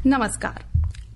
नमस्कार।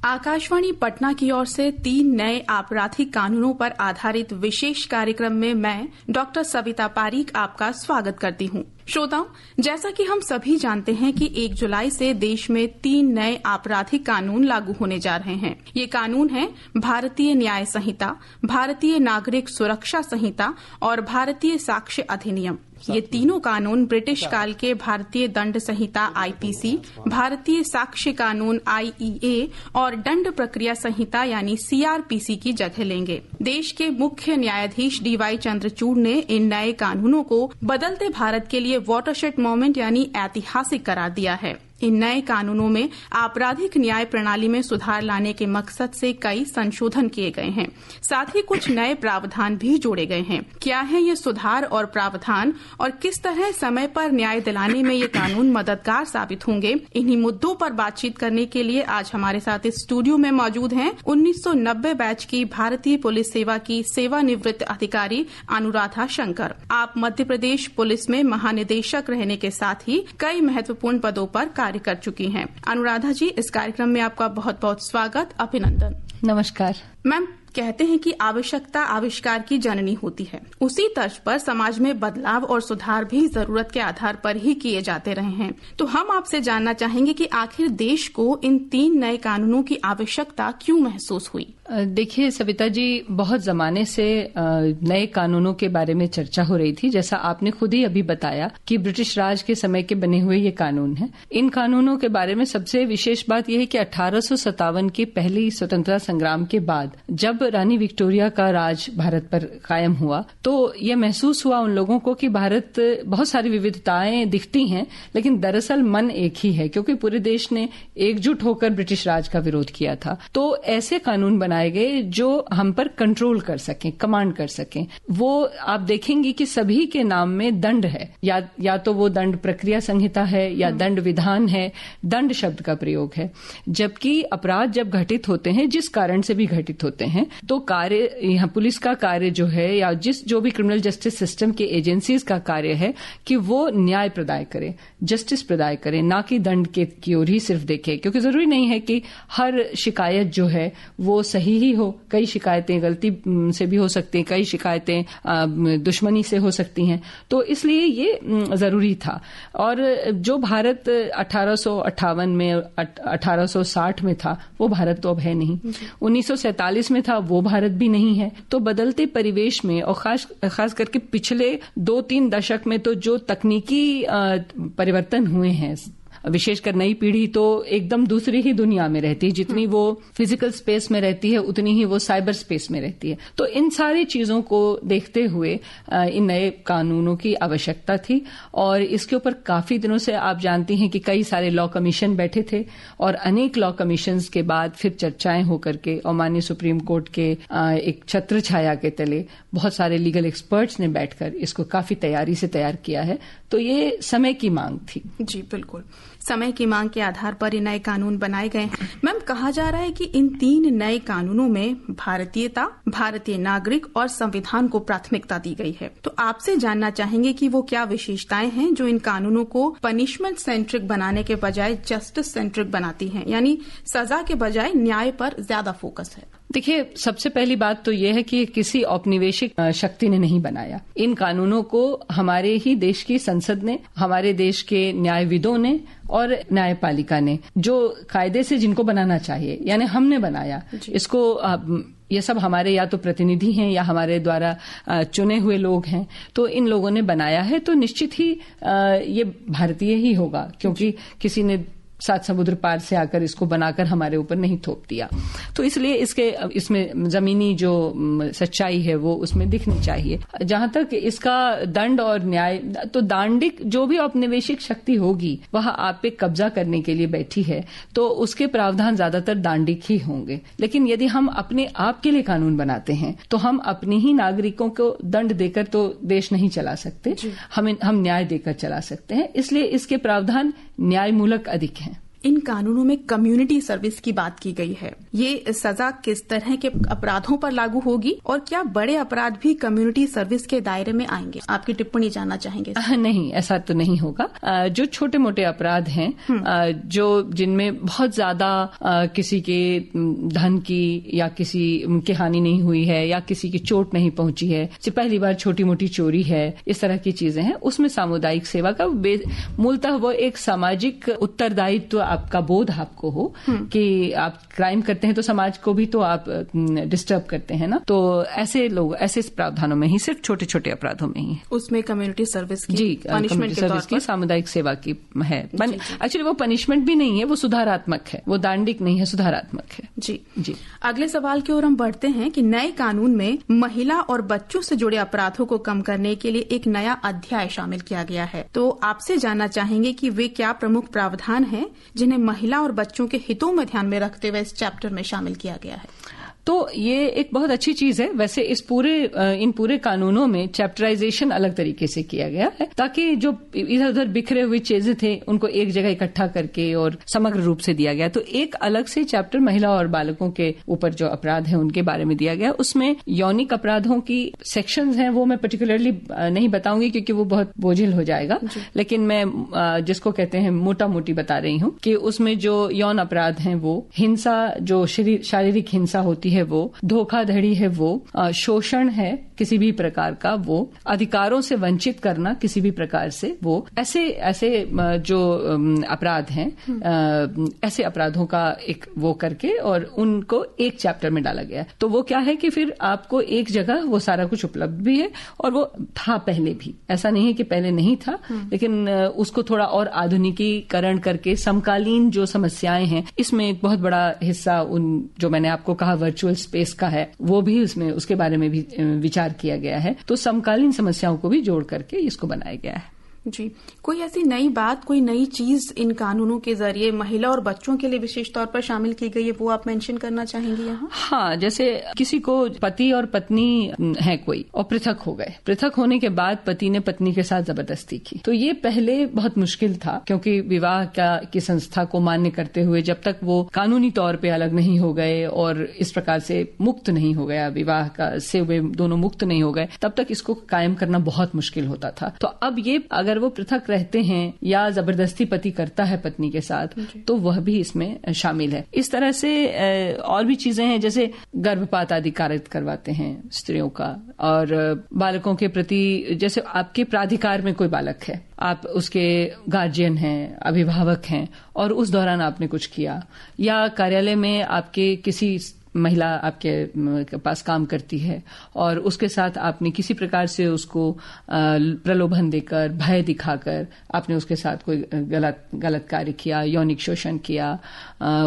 आकाशवाणी पटना की ओर से 3 नए आपराधिक कानूनों पर आधारित विशेष कार्यक्रम में मैं डॉक्टर सविता पारीक आपका स्वागत करती हूं। श्रोताओं, जैसा कि हम सभी जानते हैं कि 1 जुलाई से देश में 3 नए आपराधिक कानून लागू होने जा रहे हैं। ये कानून हैं भारतीय न्याय संहिता, भारतीय नागरिक सुरक्षा संहिता और भारतीय साक्ष्य अधिनियम। ये तीनों कानून ब्रिटिश काल के भारतीय दंड संहिता आईपीसी, भारतीय साक्ष्य कानून आईईए और दंड प्रक्रिया संहिता यानी सीआरपीसी की जगह लेंगे। देश के मुख्य न्यायाधीश डीवाई चंद्रचूड़ ने इन नए कानूनों को बदलते भारत के लिए वाटरशेड मोमेंट यानी ऐतिहासिक करार दिया है। इन नए कानूनों में आपराधिक न्याय प्रणाली में सुधार लाने के मकसद से कई संशोधन किए गए हैं। साथ ही कुछ नए प्रावधान भी जोड़े गए हैं। क्या है ये सुधार और प्रावधान और किस तरह समय पर न्याय दिलाने में ये कानून मददगार साबित होंगे, इन्हीं मुद्दों पर बातचीत करने के लिए आज हमारे साथ इस स्टूडियो में मौजूद हैं 1990 बैच की भारतीय पुलिस सेवा की सेवानिवृत्त अधिकारी अनुराधा शंकर। आप मध्य प्रदेश पुलिस में महानिदेशक रहने के साथ ही कई महत्वपूर्ण पदों पर कार्य कर चुकी हैं। अनुराधा जी, इस कार्यक्रम में आपका बहुत बहुत स्वागत, अभिनंदन। नमस्कार मैम। कहते हैं कि आवश्यकता आविष्कार की जननी होती है। उसी तर्ज पर समाज में बदलाव और सुधार भी जरूरत के आधार पर ही किए जाते रहे हैं। तो हम आपसे जानना चाहेंगे कि आखिर देश को इन 3 नए कानूनों की आवश्यकता क्यों महसूस हुई? देखिए सविता जी, बहुत जमाने से नए कानूनों के बारे में चर्चा हो रही थी। जैसा आपने खुद ही अभी बताया कि ब्रिटिश राज के समय के बने हुए ये कानून हैं। इन कानूनों के बारे में सबसे विशेष बात यह है कि 1857 के पहली स्वतंत्रता संग्राम के बाद जब रानी विक्टोरिया का राज भारत पर कायम हुआ तो यह महसूस हुआ उन लोगों को कि भारत बहुत सारी विविधताएं दिखती हैं, लेकिन दरअसल मन एक ही है, क्योंकि पूरे देश ने एकजुट होकर ब्रिटिश राज का विरोध किया था। तो ऐसे कानून बनाए गए जो हम पर कंट्रोल कर सकें, कमांड कर सकें। वो आप देखेंगे कि सभी के नाम में दंड है, या तो वो दंड प्रक्रिया संहिता है या दंड विधान है, दंड शब्द का प्रयोग है। जबकि अपराध जब घटित होते हैं, जिस कारण से भी घटित होते हैं, तो कार्य यहाँ पुलिस का कार्य जो है या जो भी क्रिमिनल जस्टिस सिस्टम के एजेंसीज का कार्य है कि वो न्याय प्रदाय करे, जस्टिस प्रदाय करे, ना कि दंड की ओर ही सिर्फ देखे। क्योंकि जरूरी नहीं है कि हर शिकायत जो है वो सही ही हो। कई शिकायतें गलती से भी हो सकती हैं, कई शिकायतें दुश्मनी से हो सकती हैं। तो इसलिए ये जरूरी था। और जो भारत 1858 में 1860 में था वो भारत तो अब है नहीं, 1947 में था वो भारत भी नहीं है। तो बदलते परिवेश में और खास करके पिछले 2-3 दशक में तो जो तकनीकी परिवर्तन हुए हैं, विशेषकर नई पीढ़ी तो एकदम दूसरी ही दुनिया में रहती है। जितनी वो फिजिकल स्पेस में रहती है उतनी ही वो साइबर स्पेस में रहती है। तो इन सारी चीजों को देखते हुए इन नए कानूनों की आवश्यकता थी। और इसके ऊपर काफी दिनों से आप जानती हैं कि कई सारे लॉ कमीशन बैठे थे और अनेक लॉ कमीशंस के बाद फिर चर्चाएं होकर के और माननीय सुप्रीम कोर्ट के एक छत्र छाया के तले बहुत सारे लीगल एक्सपर्ट्स ने बैठकर इसको काफी तैयारी से तैयार किया है। तो ये समय की मांग थी। जी बिल्कुल, समय की मांग के आधार पर ये नए कानून बनाए गए। मैम, कहा जा रहा है कि इन 3 नए कानूनों में भारतीयता, भारतीय नागरिक और संविधान को प्राथमिकता दी गई है। तो आपसे जानना चाहेंगे कि वो क्या विशेषताएं हैं जो इन कानूनों को पनिशमेंट सेंट्रिक बनाने के बजाय जस्टिस सेंट्रिक बनाती हैं, यानी सजा के बजाय न्याय पर ज्यादा फोकस है। देखिए, सबसे पहली बात तो यह है कि किसी औपनिवेशिक शक्ति ने नहीं बनाया। इन कानूनों को हमारे ही देश की संसद ने, हमारे देश के न्यायविदों ने और न्यायपालिका ने, जो कायदे से जिनको बनाना चाहिए, यानी हमने बनाया इसको। ये सब हमारे या तो प्रतिनिधि हैं या हमारे द्वारा चुने हुए लोग हैं। तो इन लोगों ने बनाया है तो निश्चित ही ये भारतीय ही होगा, क्योंकि किसी ने 7 समुद्र पार से आकर इसको बनाकर हमारे ऊपर नहीं थोप दिया। तो इसलिए इसमें जमीनी जो सच्चाई है वो उसमें दिखनी चाहिए। जहां तक इसका दंड और न्याय, तो दांडिक जो भी औपनिवेशिक शक्ति होगी वह आप पे कब्जा करने के लिए बैठी है, तो उसके प्रावधान ज्यादातर दांडिक ही होंगे। लेकिन यदि हम अपने आप के लिए कानून बनाते हैं तो हम अपने ही नागरिकों को दंड देकर तो देश नहीं चला सकते, हम न्याय देकर चला सकते हैं। इसलिए इसके प्रावधान न्यायमूलक अधिक हैं। इन कानूनों में कम्युनिटी सर्विस की बात की गई है। ये सजा किस तरह के अपराधों पर लागू होगी और क्या बड़े अपराध भी कम्युनिटी सर्विस के दायरे में आएंगे? आपकी टिप्पणी जानना चाहेंगे। नहीं, ऐसा तो नहीं होगा। जो छोटे मोटे अपराध हैं, जो जिनमें बहुत ज्यादा किसी के धन की या किसी की हानि नहीं हुई है या किसी की चोट नहीं पहुंची है, पहली बार छोटी मोटी चोरी है, इस तरह की चीजें हैं, उसमें सामुदायिक सेवा का मूलतः वो एक सामाजिक उत्तरदायित्व आपका बोध आपको हो कि आप क्राइम करते हैं तो समाज को भी तो आप डिस्टर्ब करते हैं ना। तो ऐसे लोग ऐसे प्रावधानों में ही, सिर्फ छोटे छोटे अपराधों में ही उसमें कम्युनिटी सर्विस की, जी, कम्युनिटी सर्विस की, सामुदायिक सेवा की है। एक्चुअली वो पनिशमेंट भी नहीं है, वो सुधारात्मक है, वो दांडिक नहीं है, सुधारात्मक है। जी जी। अगले सवाल की ओर हम बढ़ते हैं कि नए कानून में महिला और बच्चों से जुड़े अपराधों को कम करने के लिए एक नया अध्याय शामिल किया गया है। तो आपसे जानना चाहेंगे कि वे क्या प्रमुख प्रावधान हैं जिन्हें महिला और बच्चों के हितों में ध्यान में रखते हुए इस चैप्टर में शामिल किया गया है। तो ये एक बहुत अच्छी चीज है। वैसे इन पूरे कानूनों में चैप्टराइजेशन अलग तरीके से किया गया है ताकि जो इधर उधर बिखरे हुए चीजें थे उनको एक जगह इकट्ठा करके और समग्र रूप से दिया गया। तो एक अलग से चैप्टर महिला और बालकों के ऊपर जो अपराध हैं उनके बारे में दिया गया। उसमें यौनिक अपराधों की सेक्शंस हैं, वो मैं पर्टिकुलरली नहीं बताऊंगी क्योंकि वो बहुत बोझिल हो जाएगा, लेकिन मैं जिसको कहते हैं मोटा मोटी बता रही हूँ कि उसमें जो यौन अपराध हैं वो हिंसा, जो शारीरिक हिंसा होती है वो, धोखाधड़ी है वो, शोषण है किसी भी प्रकार का वो, अधिकारों से वंचित करना किसी भी प्रकार से वो, ऐसे जो अपराध हैं, ऐसे अपराधों का एक वो करके और उनको एक चैप्टर में डाला गया। तो वो क्या है कि फिर आपको एक जगह वो सारा कुछ उपलब्ध भी है और वो था पहले भी, ऐसा नहीं है कि पहले नहीं था, लेकिन उसको थोड़ा और आधुनिकीकरण करके समकालीन जो समस्याएं हैं इसमें एक बहुत बड़ा हिस्सा उन जो मैंने आपको कहा वर्चुअल स्पेस का है, वो भी उसमें उसके बारे में भी विचार किया गया है। तो समकालीन समस्याओं को भी जोड़ करके इसको बनाया गया है। जी, कोई ऐसी नई बात, कोई नई चीज इन कानूनों के जरिए महिला और बच्चों के लिए विशेष तौर पर शामिल की गई है, वो आप मेंशन करना चाहेंगे यहाँ? हाँ, जैसे किसी को पति और पत्नी है कोई और पृथक हो गए, पृथक होने के बाद पति ने पत्नी के साथ जबरदस्ती की, तो ये पहले बहुत मुश्किल था क्योंकि विवाह की संस्था को मान्य करते हुए जब तक वो कानूनी तौर पे अलग नहीं हो गए और इस प्रकार से मुक्त नहीं हो गया, विवाह का से वे दोनों मुक्त नहीं हो गए, तब तक इसको कायम करना बहुत मुश्किल होता था। तो अब ये अगर वो पृथक रहते हैं या जबरदस्ती पति करता है पत्नी के साथ, तो वह भी इसमें शामिल है। इस तरह से और भी चीजें हैं, जैसे गर्भपात आदि कारित करवाते हैं स्त्रियों का, और बालकों के प्रति, जैसे आपके प्राधिकार में कोई बालक है, आप उसके गार्जियन हैं, अभिभावक हैं और उस दौरान आपने कुछ किया, या कार्यालय में आपके किसी महिला आपके पास काम करती है और उसके साथ आपने किसी प्रकार से उसको प्रलोभन देकर, भय दिखाकर आपने उसके साथ कोई गलत कार्य किया, यौनिक शोषण किया,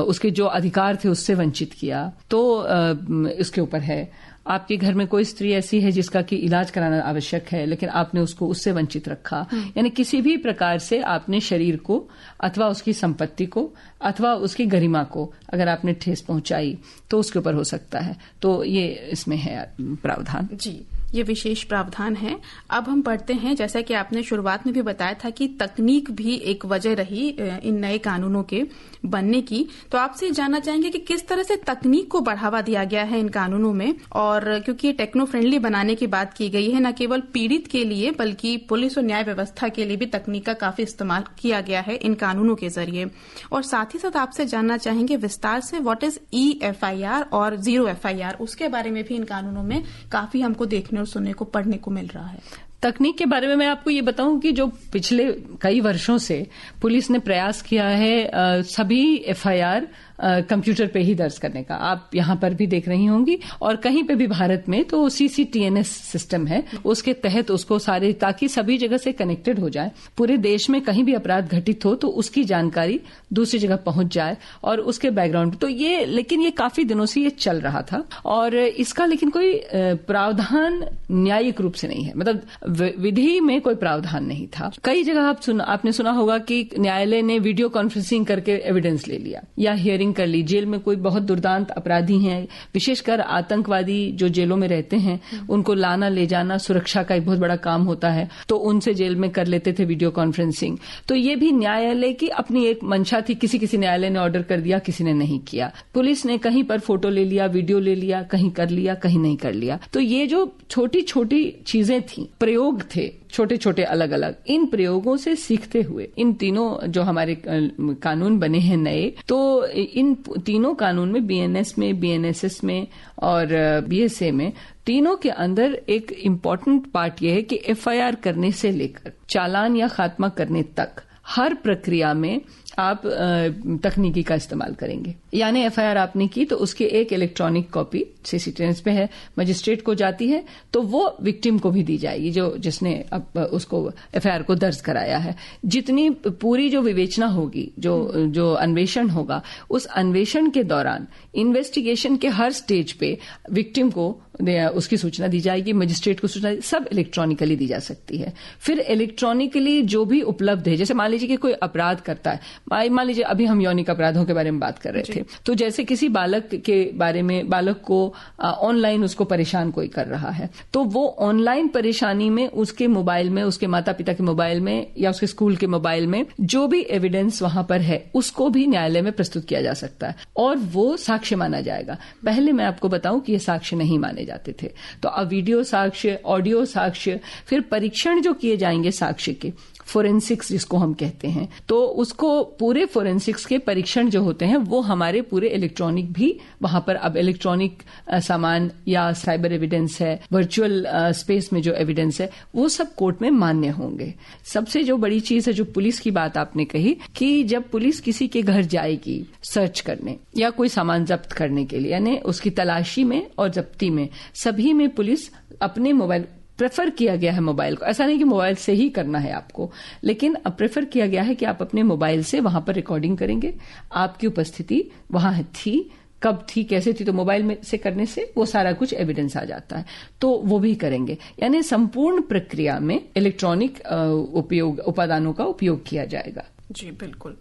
उसके जो अधिकार थे उससे वंचित किया, तो इसके ऊपर है। आपके घर में कोई स्त्री ऐसी है जिसका कि इलाज कराना आवश्यक है लेकिन आपने उसको उससे वंचित रखा, यानी किसी भी प्रकार से आपने शरीर को अथवा उसकी संपत्ति को अथवा उसकी गरिमा को अगर आपने ठेस पहुंचाई तो उसके ऊपर हो सकता है। तो ये इसमें है प्रावधान। जी, ये विशेष प्रावधान है। अब हम पढ़ते हैं, जैसा कि आपने शुरुआत में भी बताया था कि तकनीक भी एक वजह रही इन नए कानूनों के बनने की, तो आपसे जानना चाहेंगे कि किस तरह से तकनीक को बढ़ावा दिया गया है इन कानूनों में, और क्योंकि ये टेक्नो फ्रेंडली बनाने की बात की गई है, न केवल पीड़ित के लिए बल्कि पुलिस और न्याय व्यवस्था के लिए भी तकनीक का काफी इस्तेमाल किया गया है इन कानूनों के जरिए। और साथ ही साथ आपसे जानना चाहेंगे विस्तार से व्हाट इज EFIR और 0 FIR, उसके बारे में भी इन कानूनों में काफी हमको देखने और सुनने को, पढ़ने को मिल रहा है। तकनीक के बारे में मैं आपको ये बताऊं कि जो पिछले कई वर्षों से पुलिस ने प्रयास किया है सभी FIR कंप्यूटर पे ही दर्ज करने का, आप यहाँ पर भी देख रही होंगी, और कहीं पे भी भारत में तो CCTNS सिस्टम है, उसके तहत उसको सारे, ताकि सभी जगह से कनेक्टेड हो जाए, पूरे देश में कहीं भी अपराध घटित हो तो उसकी जानकारी दूसरी जगह पहुंच जाए और उसके बैकग्राउंड। तो ये, लेकिन ये काफी दिनों से ये चल रहा था और इसका लेकिन कोई प्रावधान न्यायिक रूप से नहीं है, मतलब विधि में कोई प्रावधान नहीं था। कई जगह आपने सुना होगा कि न्यायालय ने वीडियो कॉन्फ्रेंसिंग करके एविडेंस ले लिया या हियरिंग मॉनिटरिंग कर ली, जेल में कोई बहुत दुर्दांत अपराधी हैं, विशेषकर आतंकवादी जो जेलों में रहते हैं, उनको लाना ले जाना सुरक्षा का एक बहुत बड़ा काम होता है, तो उनसे जेल में कर लेते थे वीडियो कॉन्फ्रेंसिंग। तो ये भी न्यायालय की अपनी एक मंशा थी, किसी न्यायालय ने ऑर्डर कर दिया, किसी ने नहीं किया। पुलिस ने कहीं पर फोटो ले लिया, वीडियो ले लिया, कहीं कर लिया, कहीं नहीं कर लिया। तो ये जो छोटी छोटी चीजें थी, प्रयोग थे छोटे छोटे अलग अलग, इन प्रयोगों से सीखते हुए इन तीनों जो हमारे कानून बने हैं नए, तो इन तीनों कानून में बीएनएस में, बीएनएसएस में और बीएसए में, तीनों के अंदर एक इम्पॉर्टेंट पार्ट यह है कि एफआईआर करने से लेकर चालान या खात्मा करने तक हर प्रक्रिया में आप तकनीकी का इस्तेमाल करेंगे। यानी एफआईआर आपने की तो उसकी एक इलेक्ट्रॉनिक कॉपी सीसीटीवी पे है, मजिस्ट्रेट को जाती है, तो वो विक्टिम को भी दी जाएगी जिसने अब उसको एफआईआर को दर्ज कराया है। जितनी पूरी जो विवेचना होगी, जो अन्वेषण होगा, उस अन्वेषण के दौरान इन्वेस्टिगेशन के हर स्टेज पे विक्टिम को उसकी सूचना दी जाएगी, मजिस्ट्रेट को सूचना, सब इलेक्ट्रॉनिकली दी जा सकती है। फिर इलेक्ट्रॉनिकली जो भी उपलब्ध है, जैसे मान लीजिए कि कोई अपराध करता है, मान लीजिए अभी हम यौनिक अपराधों के बारे में बात कर रहे थे, तो जैसे किसी बालक के बारे में, बालक को ऑनलाइन उसको परेशान कोई कर रहा है, तो वो ऑनलाइन परेशानी में उसके मोबाइल में, उसके माता पिता के मोबाइल में या उसके स्कूल के मोबाइल में जो भी एविडेंस वहां पर है, उसको भी न्यायालय में प्रस्तुत किया जा सकता है और वो साक्ष्य माना जाएगा। पहले मैं आपको बताऊं कि ये साक्ष्य नहीं माने जाते थे। तो अब वीडियो साक्ष्य, ऑडियो साक्ष्य, फिर परीक्षण जो किए जाएंगे साक्ष्य के, फोरेंसिक्स जिसको हम कहते हैं, तो उसको पूरे फोरेंसिक्स के परीक्षण जो होते हैं वो हमारे पूरे इलेक्ट्रॉनिक भी वहां पर, अब इलेक्ट्रॉनिक सामान या साइबर एविडेंस है, वर्चुअल स्पेस में जो एविडेंस है, वो सब कोर्ट में मान्य होंगे। सबसे जो बड़ी चीज है, जो पुलिस की बात आपने कही कि जब पुलिस किसी के घर जाएगी सर्च करने या कोई सामान जब्त करने के लिए, यानी उसकी तलाशी में और जब्ती में, सभी में पुलिस अपने मोबाइल, प्रेफर किया गया है मोबाइल को, ऐसा नहीं कि मोबाइल से ही करना है आपको, लेकिन अब प्रेफर किया गया है कि आप अपने मोबाइल से वहां पर रिकॉर्डिंग करेंगे, आपकी उपस्थिति वहां थी, कब थी, कैसे थी, तो मोबाइल में से करने से वो सारा कुछ एविडेंस आ जाता है, तो वो भी करेंगे। यानी संपूर्ण प्रक्रिया में इलेक्ट्रॉनिक उपादानों का उपयोग किया जाएगा। जी बिल्कुल।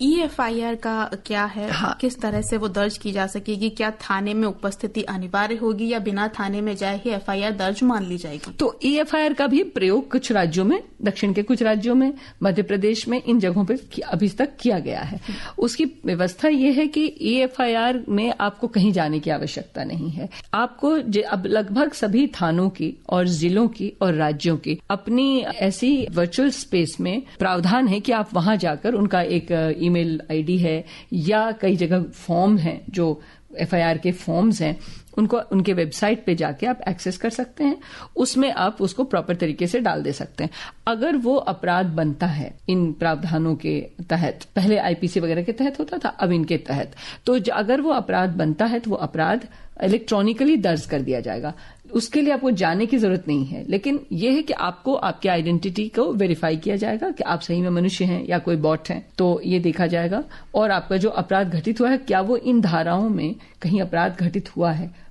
ईएफआईआर का क्या है? हाँ। किस तरह से वो दर्ज की जा सकेगी? क्या थाने में उपस्थिति अनिवार्य होगी या बिना थाने में जाए ही एफआईआर दर्ज मान ली जाएगी? तो ईएफआईआर का भी प्रयोग कुछ राज्यों में, दक्षिण के कुछ राज्यों में, मध्य प्रदेश में, इन जगहों पे अभी तक किया गया है। उसकी व्यवस्था ये है कि ईएफआईआर में आपको कहीं जाने की आवश्यकता नहीं है। आपको अब लगभग सभी थानों की और जिलों की और राज्यों की अपनी ऐसी वर्चुअल स्पेस में प्रावधान है कि आप वहां जाकर, उनका एक ईमेल आईडी है या कई जगह फॉर्म हैं, जो एफआईआर के फॉर्म्स हैं, उनको उनके वेबसाइट पे जाके आप एक्सेस कर सकते हैं, उसमें आप उसको प्रॉपर तरीके से डाल दे सकते हैं। अगर वो अपराध बनता है इन प्रावधानों के तहत, पहले आईपीसी वगैरह के तहत होता था, अब इनके तहत, तो अगर वो अपराध बनता है तो वो अपराध इलेक्ट्रॉनिकली दर्ज कर दिया जाएगा। उसके लिए आपको जाने की जरूरत नहीं है, लेकिन यह है कि आपको आपकी आइडेंटिटी को वेरीफाई किया जाएगा कि आप सही में मनुष्य हैं या कोई बॉट है, तो ये देखा जाएगा। और आपका जो अपराध घटित हुआ है, क्या वो इन धाराओं में कहीं अपराध घटित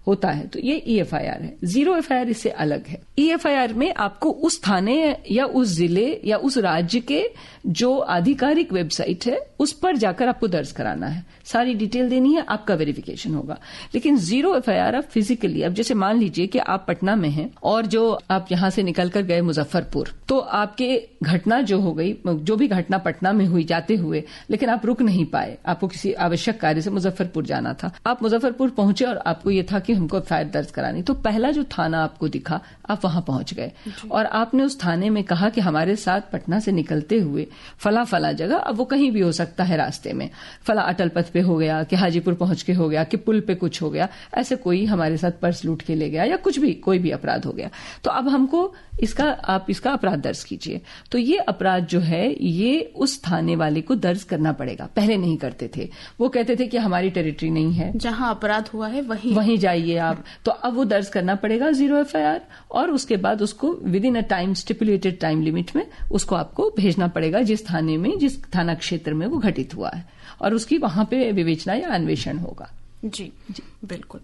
होता है, तो ये ईएफआईआर है। जीरो एफआईआर इससे अलग है। ईएफआईआर में आपको उस थाने या उस जिले या उस राज्य के जो आधिकारिक वेबसाइट है उस पर जाकर आपको दर्ज कराना है, सारी डिटेल देनी है, आपका वेरिफिकेशन होगा। लेकिन जीरो एफआईआर आप फिजिकली, अब जैसे मान लीजिए कि आप पटना में हैं और जो आप यहां से निकलकर गए मुजफ्फरपुर, तो आपके घटना जो हो गई, जो भी घटना पटना में हुई जाते हुए, लेकिन आप रुक नहीं पाए, आपको किसी आवश्यक कार्य से मुजफ्फरपुर जाना था, आप मुजफ्फरपुर पहुंचे और आपको ये था कि हमको एफआईआर दर्ज करानी, तो पहला जो थाना आपको दिखा, आप वहां पहुंच गए और आपने उस थाने में कहा कि हमारे साथ पटना से निकलते हुए फला फला जगह, अब वो कहीं भी हो सकता है रास्ते में, फला अटल पथ पे हो गया कि हाजीपुर पहुंच के हो गया कि पुल पे कुछ हो गया, ऐसे कोई हमारे साथ पर्स लूट के ले गया या कुछ भी, कोई भी अपराध हो गया, तो अब हमको आप इसका अपराध दर्ज कीजिए। तो ये अपराध जो है ये उस थाने वाले को दर्ज करना पड़ेगा। पहले नहीं करते थे, वो कहते थे कि हमारी टेरिटरी नहीं है, जहां अपराध हुआ है वहीं जाइए आप। तो अब वो दर्ज करना पड़ेगा जीरो एफआईआर, और उसके बाद उसको with in a time, stipulated time limit में उसको आपको भेजना पड़ेगा जिस थाने में, जिस थाना क्षेत्र में वो घटित हुआ है, और उसकी वहां पे विवेचना या अन्वेषण होगा। जी बिल्कुल।